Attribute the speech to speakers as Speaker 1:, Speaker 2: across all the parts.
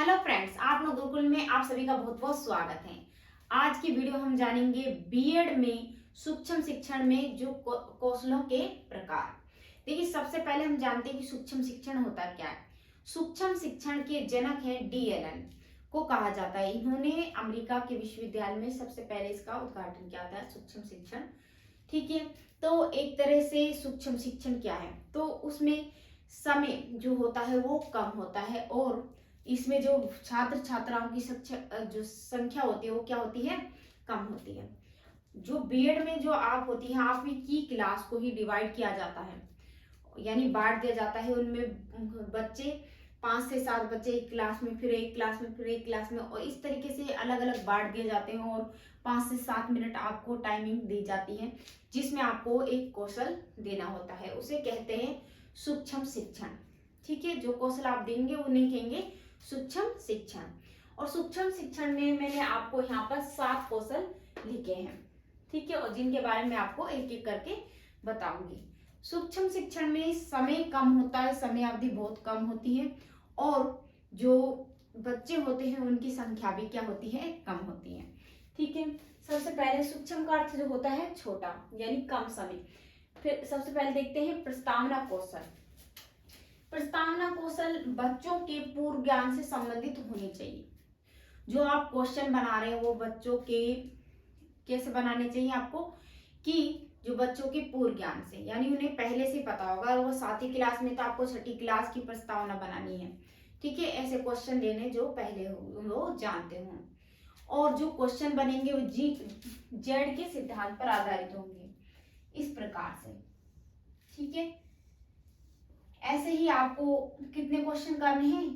Speaker 1: Hello friends, आप लोग गुरुकुल में आप सभी का बहुत बहुत स्वागत है। आज की वीडियो हम जानेंगे बीएड में सूक्ष्म शिक्षण में जो कौशलों के प्रकार। देखिए, सबसे पहले हम जानते हैं कि सूक्ष्म शिक्षण होता क्या है। सूक्ष्म शिक्षण के जनक हैं डीएलन को कहा जाता है। इन्होंने अमेरिका के विश्वविद्यालय में सबसे पहले इसका उद्घाटन किया था, सूक्ष्म शिक्षण। ठीक है, तो एक तरह से सूक्ष्म शिक्षण क्या है, तो उसमें समय जो होता है वो कम होता है और इसमें जो छात्र छात्राओं की जो संख्या होती है वो क्या होती है, कम होती है। जो बीएड में जो आप होती है, आप में की क्लास को ही डिवाइड किया जाता है, यानी बांट दिया जाता है। उनमें बच्चे 5 से 7 बच्चे एक क्लास में, फिर एक क्लास में, फिर एक क्लास में, और इस तरीके से अलग अलग बांट दिए जाते हैं और 5 से 7 मिनट आपको टाइमिंग दी जाती है, जिसमें आपको एक कौशल देना होता है। उसे कहते हैं सूक्ष्म शिक्षण। ठीक है, जो कौशल आप देंगे उन्हें कहेंगे सूक्ष्म शिक्षण। और सूक्ष्म शिक्षण में मैंने आपको यहाँ पर 7 कौशल लिखे हैं। ठीक है, और जिनके बारे में आपको एक एक करके बताऊंगी। सूक्ष्म शिक्षण में समय कम होता है, समय अवधि बहुत कम होती है, और जो बच्चे होते हैं उनकी संख्या भी क्या होती है, कम होती है। ठीक है, सबसे पहले सूक्ष्म का अर्थ जो होता है छोटा, यानी कम समय। फिर सबसे पहले देखते हैं प्रस्तावना कौशल। प्रस्तावना कौशल बच्चों के पूर्व ज्ञान से संबंधित होनी चाहिए। जो आप क्वेश्चन बना रहे हैं वो बच्चों के कैसे बनाने चाहिए आपको, कि जो बच्चों के पूर्व ज्ञान से, यानी उन्हें पहले से पता होगा। वो 7वीं क्लास में तो आपको 6ठी क्लास की प्रस्तावना बनानी है। ठीक है, ऐसे क्वेश्चन लेने जो पहले वो जानते हो। और जो क्वेश्चन बनेंगे वो जेड के सिद्धांत पर आधारित होंगे, इस प्रकार से। ठीक है, ऐसे ही आपको कितने क्वेश्चन करने हैं,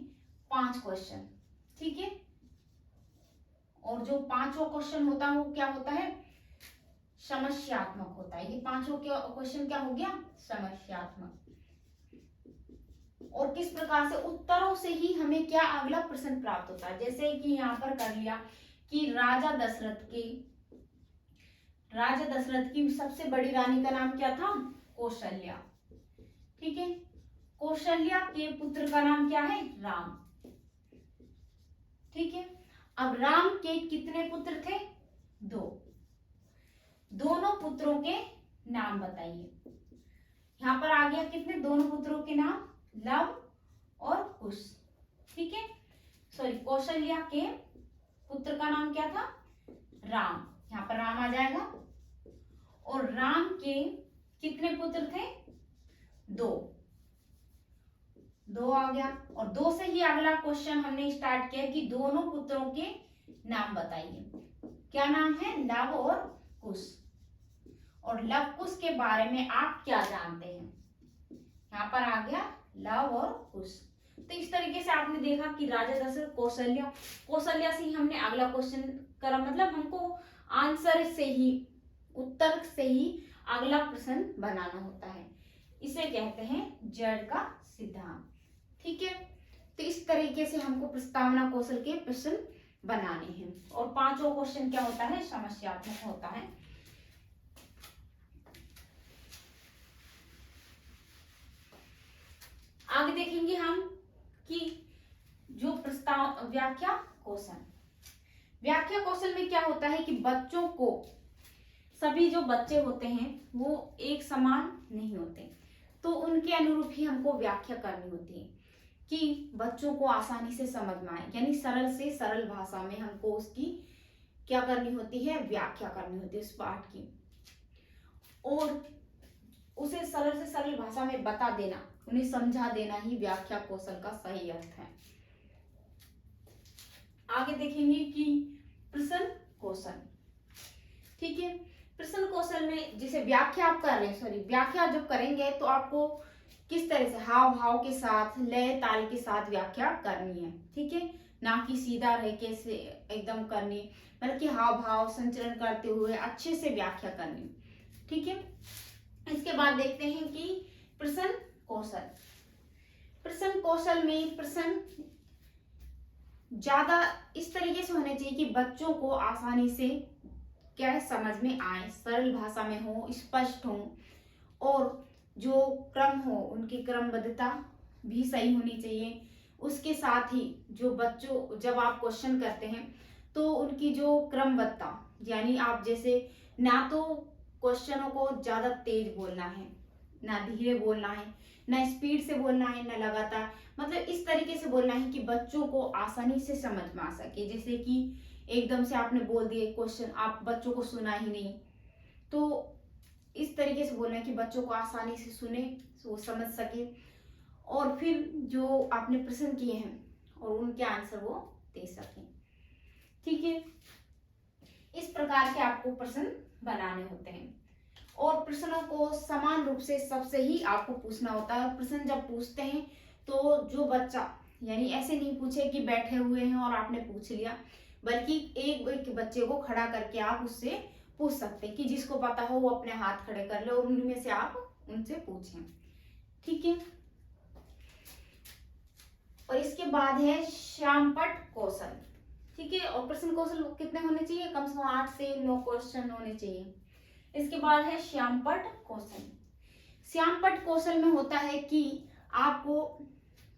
Speaker 1: 5 क्वेश्चन। ठीक है, और जो 5वां क्वेश्चन होता है वो क्या होता है, समस्यात्मक होता है। ये 5वां क्वेश्चन क्या हो गया, समस्यात्मक। और किस प्रकार से, उत्तरों से ही हमें क्या अगला प्रश्न प्राप्त होता है। जैसे कि यहाँ पर कर लिया कि राजा दशरथ की सबसे बड़ी रानी का नाम क्या था, कौशल्या। ठीक है, कौशल्या के पुत्र का नाम क्या है, राम। ठीक है, अब राम के कितने पुत्र थे, 2। दोनों पुत्रों के नाम बताइए। यहां पर आ गया कितने, दोनों पुत्रों के नाम, लव और कुश। ठीक है, सॉरी, कौशल्या के पुत्र का नाम क्या था, राम। यहां पर राम आ जाएगा। और राम के कितने पुत्र थे, 2। 2 आ गया। और 2 से ही अगला क्वेश्चन हमने स्टार्ट किया कि दोनों पुत्रों के नाम बताइए। क्या नाम है, लव और कुश। और लव कुश के बारे में आप क्या जानते हैं, यहाँ पर आ गया लव और कुश। तो इस तरीके से आपने देखा कि राजा दशरथ, कौशल्या से ही हमने अगला क्वेश्चन करा, मतलब हमको आंसर से ही, उत्तर से ही अगला प्रश्न बनाना होता है। इसे कहते हैं जड़ का सिद्धांत। ठीक है, तो इस तरीके से हमको प्रस्तावना कौशल के प्रश्न बनाने हैं। और 5वां क्वेश्चन क्या होता है, समस्यात्मक होता है। आगे देखेंगे हम कि जो प्रस्ताव व्याख्या कौशल में क्या होता है कि बच्चों को, सभी जो बच्चे होते हैं वो एक समान नहीं होते, तो उनके अनुरूप ही हमको व्याख्या करनी होती है कि बच्चों को आसानी से समझ में आए, यानी सरल से सरल भाषा में हमको उसकी क्या करनी होती है, व्याख्या करनी होती है उस पाठ की। और उसे सरल से सरल भाषा में बता देना, उन्हें समझा देना ही व्याख्या कौशल का सही अर्थ है। आगे देखेंगे कि प्रश्न कौशल। ठीक है, प्रश्न कौशल में जैसे व्याख्या आप कर रहे हैं, सॉरी, व्याख्या जब करेंगे तो आपको किस तरह से हाव भाव के साथ, लय ताल के साथ व्याख्या करनी है। ठीक है, ना कि सीधा रह के से एकदम करनी, बल्कि हाव भाव संचरण करते हुए अच्छे से व्याख्या करनी। ठीक है, इसके बाद देखते हैं कि प्रश्न कौशल। प्रश्न कौशल में प्रश्न ज्यादा इस तरीके से होने चाहिए कि बच्चों को आसानी से क्या है, समझ में आए, सरल भाषा में हो, स्पष्ट हो, और जो क्रम हो उनकी क्रमबद्धता भी सही होनी चाहिए। उसके साथ ही जो बच्चों जब आप क्वेश्चन करते हैं तो उनकी जो क्रमबद्धता, यानी आप जैसे ना तो क्वेश्चनों को ज्यादा तेज बोलना है, ना धीरे बोलना है, ना स्पीड से बोलना है, ना लगातार, मतलब इस तरीके से बोलना है कि बच्चों को आसानी से समझ में आ सके। जैसे कि एकदम से आपने बोल दिए क्वेश्चन, आप बच्चों को सुना ही नहीं, तो इस तरीके से बोलना है कि बच्चों को आसानी से सुने, वो समझ सके, और फिर जो आपने प्रश्न किए हैं और उनके आंसर वो दे सके। ठीक है, इस प्रकार के आपको प्रश्न बनाने होते हैं और प्रश्नों को समान रूप से सबसे ही आपको पूछना होता है। प्रश्न जब पूछते हैं तो जो बच्चा, यानी ऐसे नहीं पूछे कि बैठे हुए हैं और आपने पूछ लिया, बल्कि एक एक बच्चे को खड़ा करके आप उससे पूछ सकते हैं कि जिसको पता हो वो अपने हाथ खड़े कर ले और उनमें से आप उनसे पूछें। ठीक है, और इसके बाद है श्यामपट्ट कौशल। ठीक है, और प्रश्न कौशल कितने होने चाहिए? कम से कम 8 से 9 क्वेश्चन होने चाहिए। इसके बाद है श्यामपट्ट कौशल। श्यामपट्ट कौशल में होता है कि आपको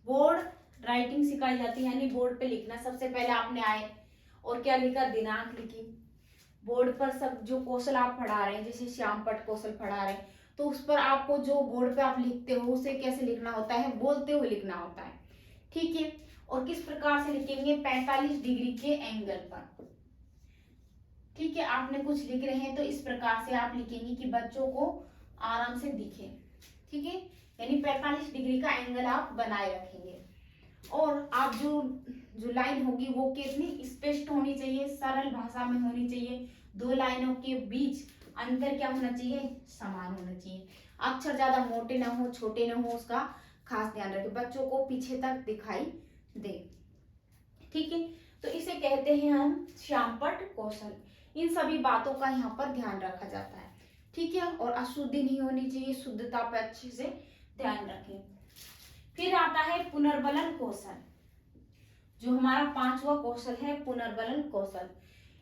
Speaker 1: बोर्ड राइटिंग सिखाई जाती है, यानी बोर्ड पे लिखना। सबसे पहले आपने आए और क्या लिखा? दिनांक लिखी। बोर्ड पर सब जो कौशल आप पढ़ा रहे हैं, जैसे श्यामपट्ट कौशल पढ़ा रहे हैं, तो उस पर आपको जो बोर्ड पे आप लिखते हो उसे कैसे लिखना होता है? बोलते हुए लिखना होता है। ठीक है, और किस प्रकार से लिखेंगे? 45 डिग्री के एंगल पर। ठीक है, आपने कुछ लिख रहे हैं तो इस प्रकार से आप लिखेंगे कि बच्चों को आराम से दिखे। ठीक है, यानी 45 डिग्री का एंगल आप बनाए रखेंगे। और आप जो लाइन होगी वो कितनी स्पष्ट होनी चाहिए, सरल भाषा में होनी चाहिए। दो लाइनों के बीच अंतर क्या होना चाहिए? समान होना चाहिए। अक्षर ज्यादा मोटे ना हो, छोटे ना हो, उसका खास ध्यान रखें, बच्चों को पीछे तक दिखाई दे। ठीक है, तो इसे कहते हैं हम श्यामपट्ट कौशल। इन सभी बातों का यहाँ पर ध्यान रखा जाता है। ठीक है, और अशुद्धि नहीं होनी चाहिए, शुद्धता पर अच्छे से ध्यान रखें। फिर आता है पुनर्बलन कौशल, जो हमारा 5वां कौशल है, पुनर्बलन कौशल।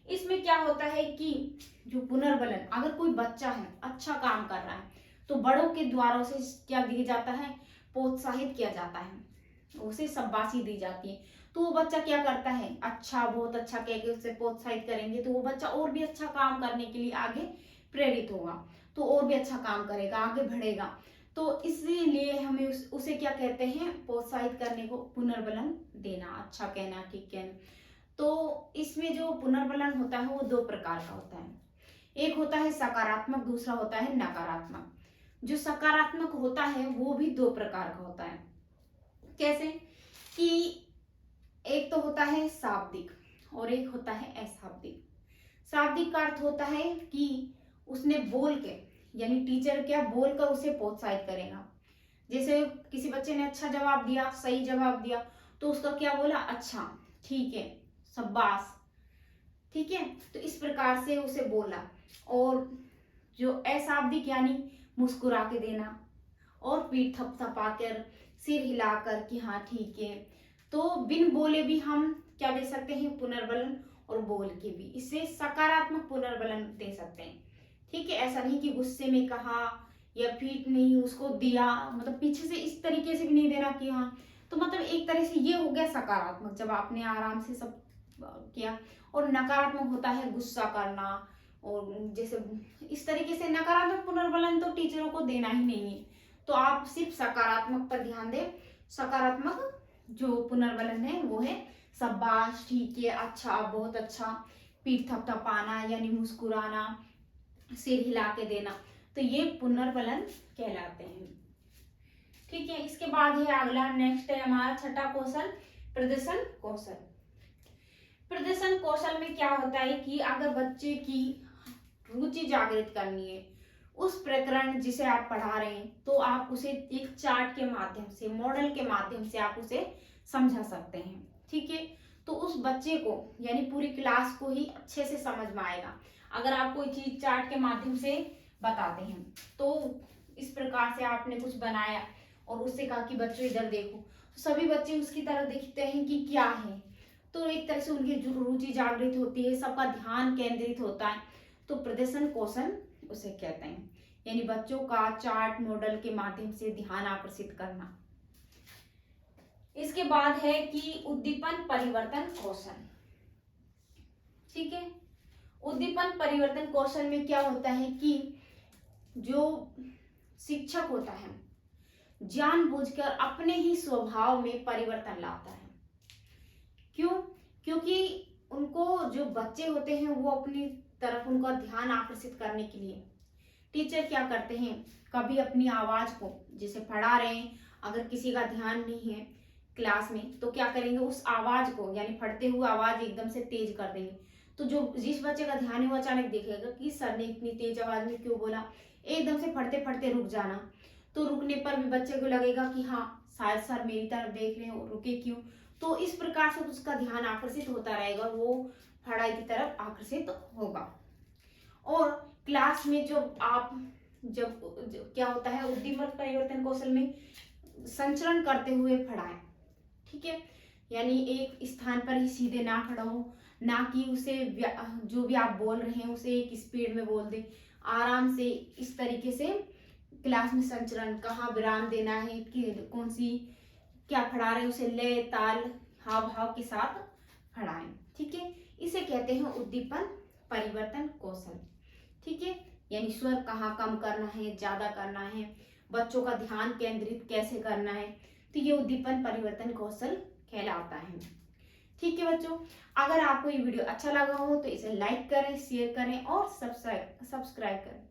Speaker 1: इसमें क्या होता है कि जो पुनर्बलन, अगर कोई बच्चा है अच्छा काम कर रहा है तो बड़ों के द्वारा उसे क्या दिया जाता है? प्रोत्साहित किया जाता है, उसे शाबाशी दी जाती है। तो वो बच्चा क्या करता है? अच्छा, बहुत अच्छा कह के उसे प्रोत्साहित करेंगे तो वो बच्चा और भी अच्छा काम करने के लिए आगे प्रेरित होगा, तो और भी अच्छा काम करेगा, आगे बढ़ेगा। तो इसीलिए हमें उसे क्या कहते हैं? प्रोत्साहित करने को पुनर्बलन देना, अच्छा कहना, ठीक कहना। तो इसमें जो पुनर्बलन होता है वो 2 प्रकार का होता है। एक होता है सकारात्मक, दूसरा होता है नकारात्मक। जो सकारात्मक होता है वो भी 2 प्रकार का होता है। कैसे? कि एक तो होता है शाब्दिक और एक होता है अशाब्दिक। शाब्दिक का अर्थ होता है कि उसने बोल के, यानी टीचर क्या बोलकर उसे प्रोत्साहित करेगा। जैसे किसी बच्चे ने अच्छा जवाब दिया, सही जवाब दिया, तो उसका क्या बोला? अच्छा, ठीक है, शाबाश। ठीक है, तो इस प्रकार से उसे बोला। और जो अशाब्दिक, यानी मुस्कुरा के देना और पीठ थपथपाकर, सिर हिलाकर कि हाँ ठीक है। तो बिन बोले भी हम क्या दे सकते हैं? पुनर्बलन, और बोल के भी इससे सकारात्मक पुनर्बलन दे सकते हैं। ठीक है, ऐसा नहीं कि गुस्से में कहा या पीठ नहीं उसको दिया, मतलब पीछे से इस तरीके से भी नहीं देना कि हाँ। तो मतलब एक तरह से ये हो गया सकारात्मक, जब आपने आराम से सब किया। और नकारात्मक होता है गुस्सा करना, और जैसे इस तरीके से नकारात्मक पुनर्बलन तो टीचरों को देना ही नहीं है। तो आप सिर्फ सकारात्मक पर ध्यान दें। सकारात्मक जो पुनर्बलन है वो है शाबाश, ठीक है, अच्छा, बहुत अच्छा, पीठ थपथपाना यानी मुस्कुराना, सिर हिला के देना, तो ये पुनर्बलन कहलाते हैं। ठीक है, इसके बाद है अगला, नेक्स्ट है हमारा 6वां कौशल, प्रदर्शन कौशल। प्रदर्शन कौशल में क्या होता है कि अगर बच्चे की रुचि जागृत करनी है उस प्रकरण जिसे आप पढ़ा रहे हैं, तो आप उसे एक चार्ट के माध्यम से, मॉडल के माध्यम से आप उसे समझा सकते हैं। ठीक है, तो उस बच्चे को, यानी पूरी क्लास को ही अच्छे से समझ में आएगा अगर आप कोई चीज चार्ट के माध्यम से बताते हैं। तो इस प्रकार से आपने कुछ बनाया और उससे कहा कि बच्चों इधर देखो, तो सभी बच्चे उसकी तरफ देखते हैं कि क्या है, तो एक तरह से उनकी रुचि जागृत होती है, सबका ध्यान केंद्रित होता है। तो प्रदर्शन कौशल उसे कहते हैं, यानी बच्चों का चार्ट मॉडल के माध्यम से ध्यान आकर्षित करना। इसके बाद है कि उद्दीपन परिवर्तन कौशल। ठीक है, उद्दीपन परिवर्तन कौशल में क्या होता है कि जो शिक्षक होता है जानबूझकर अपने ही स्वभाव में परिवर्तन लाता है। क्यों? क्योंकि उनको जो बच्चे होते हैं वो अपनी तरफ उनका ध्यान आकर्षित करने के लिए टीचर क्या करते हैं, कभी अपनी आवाज को, जैसे पढ़ा रहे हैं, अगर किसी का ध्यान नहीं है क्लास में तो क्या करेंगे, उस आवाज को यानी फटते हुए आवाज एकदम से तेज कर देंगे। तो जो जिस बच्चे का ध्यान है वो अचानक देखेगा कि सर ने इतनी तेज आवाज में क्यों बोला, एकदम से फटते फटते रुक जाना। तो रुकने पर भी बच्चे को लगेगा कि हाँ शायद सर मेरी तरफ देख रहे हैं, रुके क्यों। तो इस प्रकार से उसका ध्यान आकर्षित होता रहेगा, वो पढ़ाई की तरफ आकर्षित होगा। और क्लास में जब क्या होता है, उद्दीपन परिवर्तन कौशल में संचरण करते हुए पढ़ाएं। ठीक है, यानी एक स्थान पर ही सीधे ना खड़ा हो, ना कि उसे जो भी आप बोल रहे हैं उसे एक स्पीड में बोल दे, आराम से इस तरीके से क्लास में संचरण, कहाँ विराम देना है, कि कौन सी क्या पढ़ा रहे हैं उसे लय ताल हाव भाव के साथ पढ़ाएं। ठीक है, इसे कहते हैं उद्दीपन परिवर्तन कौशल। ठीक है, यानी स्वर कहाँ कम करना है, ज्यादा करना है, बच्चों का ध्यान केंद्रित कैसे करना है, तो ये उद्दीपन परिवर्तन कौशल कहलाता है। ठीक है बच्चों, अगर आपको ये वीडियो अच्छा लगा हो तो इसे लाइक करें, शेयर करें और सब्सक्राइब करें।